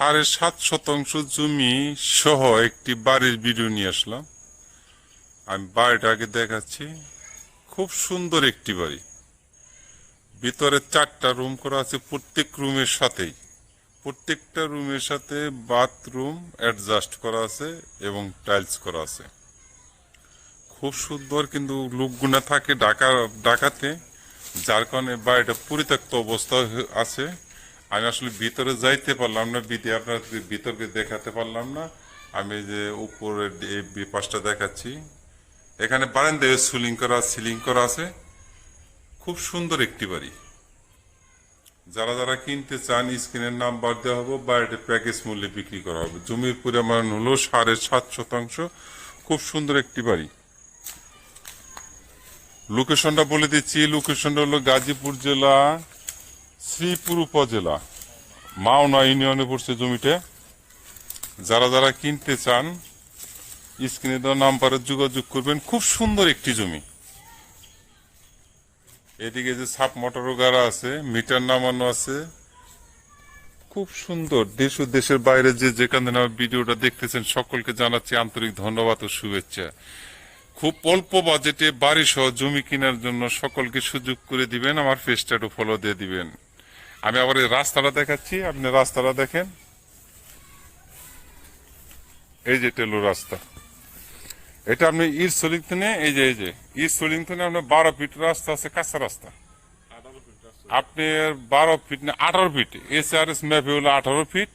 7.5 শতাংশ জমি সহ একটি বাড়ির ভিডিও নিয়ে আসলাম। আমি বাড়িটা আগে দেখাচ্ছি। খুব সুন্দর একটি বাড়ি। ভিতরে 4টা রুম করা আছে, প্রত্যেকটা রুমের সাথে বাথরুম অ্যাডজাস্ট করা আছে এবং টাইলস করা আছে। খুব সুন্দর, কিন্তু লোকগুনা থাকে ঢাকাতে, যার কারণে বাড়িটা পরিত্যক্ত অবস্থা আছে। আমি আসলে ভিতরে যাইতে পারলাম না, আপনাদের ভিতরকে দেখাতে পারলাম না। আমি যে উপরে পাশটা দেখাচ্ছি, এখানে বারান্দায় সিলিং করা আছে। খুব সুন্দর একটি বাড়ি। যারা কিনতে চান স্ক্রিনের নাম্বার দেওয়া হবে, বাড়িটা প্যাকেজ মূল্যে বিক্রি করা হবে। জমির পরিমাণ হলো 7.5 শতাংশ। খুব সুন্দর একটি বাড়ি। লোকেশনটা বলে দিচ্ছি। লোকেশনটা হলো গাজীপুর জেলা, শ্রীপুর উপজেলা, মাওনা ইউনিয়নে পড়ছে জমিটা। যারা কিনতে চান স্ক্রিনে দেওয়া নাম্বারে যোগাযোগ করবেন। খুব সুন্দর একটি জমি। এদিকে যে সাপ মোটরও গাড়া আছে, মিটার নামানো আছে। খুব সুন্দর। দেশ ও দেশের বাইরে যেখানে ভিডিওটা দেখতেছেন সকলকে জানাচ্ছি আন্তরিক ধন্যবাদ ও শুভেচ্ছা। খুব অল্প বাজেটে বাড়ি সহ জমি কেনার জন্য সকলকে সুযোগ করে দিবেন। আমার পেজটা একটু ফলো দিয়ে দিবেন। আমি আবার এই রাস্তাটা দেখাচ্ছি, আপনি রাস্তাটা দেখেন। এই যে টেলো রাস্তা, এটা আপনি ইস্টলিংটনে, এই যে ইস্টলিংটনে আপনার 12 ফিট রাস্তা আছে, কাঁচা রাস্তা। আপনার 12 ফিট না 18 ফিট, SRS ম্যাপে হলো 18 ফিট।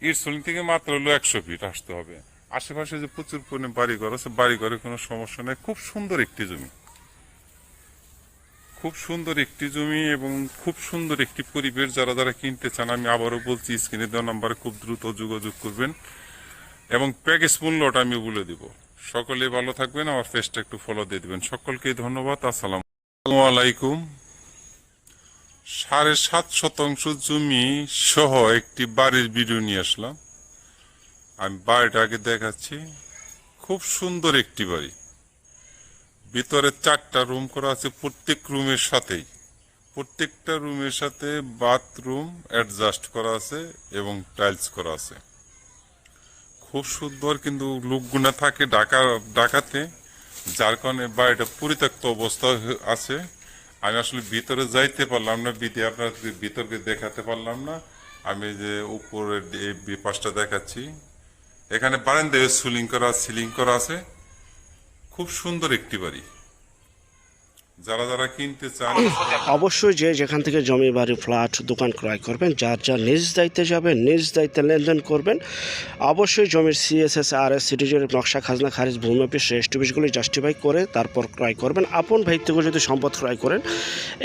ইস্টলিং থেকে মাত্র হলো 100 ফিট আসতে হবে। আশেপাশে যে প্রচুর পরিমাণে বাড়িঘর আছে, বাড়িঘরে কোনো সমস্যা নেই। খুব সুন্দর একটি জমি, এবং খুব সুন্দর একটি পরিবেশ। যারা কিনতে চান, আমি আবারও বলছি, স্ক্রিনে দেওয়া নাম্বারে খুব দ্রুত যোগাযোগ করবেন এবং প্যাকেজ মূল্যটা আমি বলে দিব। সকলে ভালো থাকবেন। আমার পেজটা একটু ফলো দিয়ে দিবেন। সকলকে ধন্যবাদ। আসসালামু আলাইকুম। 7.5 শতাংশ জমি সহ একটি বাড়ির ভিডিও নিয়ে আসলাম। আমি বাড়িটা আগে দেখাচ্ছি। খুব সুন্দর একটি বাড়ি। ভিতরে 4টা রুম করা আছে, প্রত্যেকটা রুমের সাথে বাথরুম অ্যাডজাস্ট করা আছে এবং টাইলস করা আছে। খুব সুন্দর, কিন্তু লোকগুনা থাকে ঢাকাতে, যার কারণে বাড়িটা পরিত্যক্ত অবস্থা আছে। আমি আসলে ভিতরে যাইতে পারলাম না, আপনাদের ভিতরকে দেখাতে পারলাম না। আমি যে উপরে পাশটা দেখাচ্ছি, এখানে বারান্দায় সিলিং করা আছে। খুব সুন্দর একটি বাড়ি। যারা কিনতে চান অবশ্যই যেখান থেকে জমি, বাড়ি, ফ্ল্যাট, দোকান ক্রয় করবেন, যার নিজ দায়িত্বে যাবেন, নিজ দায়িত্বে লেনদেন করবেন। অবশ্যই জমির CSS, RS, সিটিজের নকশা, খাজনা খারিজ, ভূমি অফিস, রেজিস্ট্রিগুলি জাস্টিফাই করে তারপর ক্রয় করবেন। আপন ভাই থেকে যদি সম্পদ ক্রয় করেন,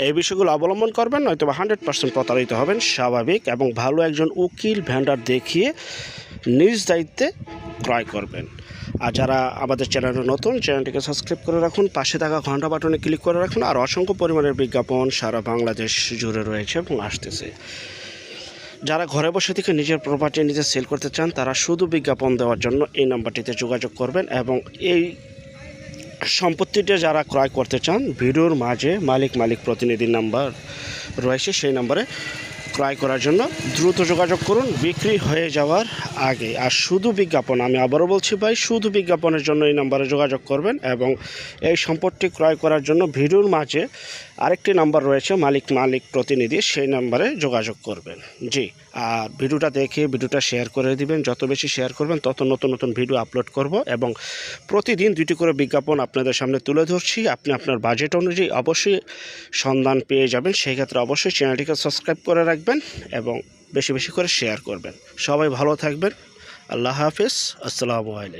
এই বিষয়গুলো অবলম্বন করবেন, নয়তো 100% প্রতারিত হবেন, স্বাভাবিক। এবং ভালো একজন উকিল ভেন্ডার দেখিয়ে নিজ দায়িত্বে ক্রয় করবেন। আর যারা আমাদের চ্যানেলে নতুন, চ্যানেলটিকে সাবস্ক্রাইব করে রাখুন, পাশে থাকা ঘন্টা বাটনে ক্লিক করে রাখুন। আর অসংখ্য পরিমাণের বিজ্ঞাপন সারা বাংলাদেশ জুড়ে রয়েছে এবং আসতেছে। যারা ঘরে বসে থেকে নিজের প্রপার্টি নিজে সেল করতে চান, তারা শুধু বিজ্ঞাপন দেওয়ার জন্য এই নাম্বারটিতে যোগাযোগ করবেন। এবং এই সম্পত্তিটা যারা ক্রয় করতে চান, ভিডিওর মাঝে মালিক প্রতিনিধির নাম্বার রয়েছে, সেই নাম্বারে ক্রয় করার জন্য দ্রুত যোগাযোগ করুন, বিক্রি হয়ে যাওয়ার আগে। আর শুধু বিজ্ঞাপন, আমি আবারও বলছি ভাই, শুধু বিজ্ঞাপনের জন্য এই নাম্বারে যোগাযোগ করবেন। এবং এই সম্পত্তি ক্রয় করার জন্য ভিডিওর মাঝে আরেকটি নাম্বার রয়েছে মালিক প্রতিনিধি, সেই নাম্বারে যোগাযোগ করবেন। জি, আর ভিডিওটা দেখে ভিডিওটা শেয়ার করে দিবেন। যত বেশি শেয়ার করবেন, তত নতুন ভিডিও আপলোড করব এবং প্রতিদিন 2টি করে বিজ্ঞাপন আপনাদের সামনে তুলে ধরছি। আপনি আপনার বাজেট অনুযায়ী অবশ্যই সন্ধান পেয়ে যাবেন। সেই ক্ষেত্রে অবশ্যই চ্যানেলটিকে সাবস্ক্রাইব করে রাখবেন এবং বেশি করে শেয়ার করবেন। সবাই ভালো থাকবেন। আল্লাহ হাফেজ। আসসালামু আলাইকুম।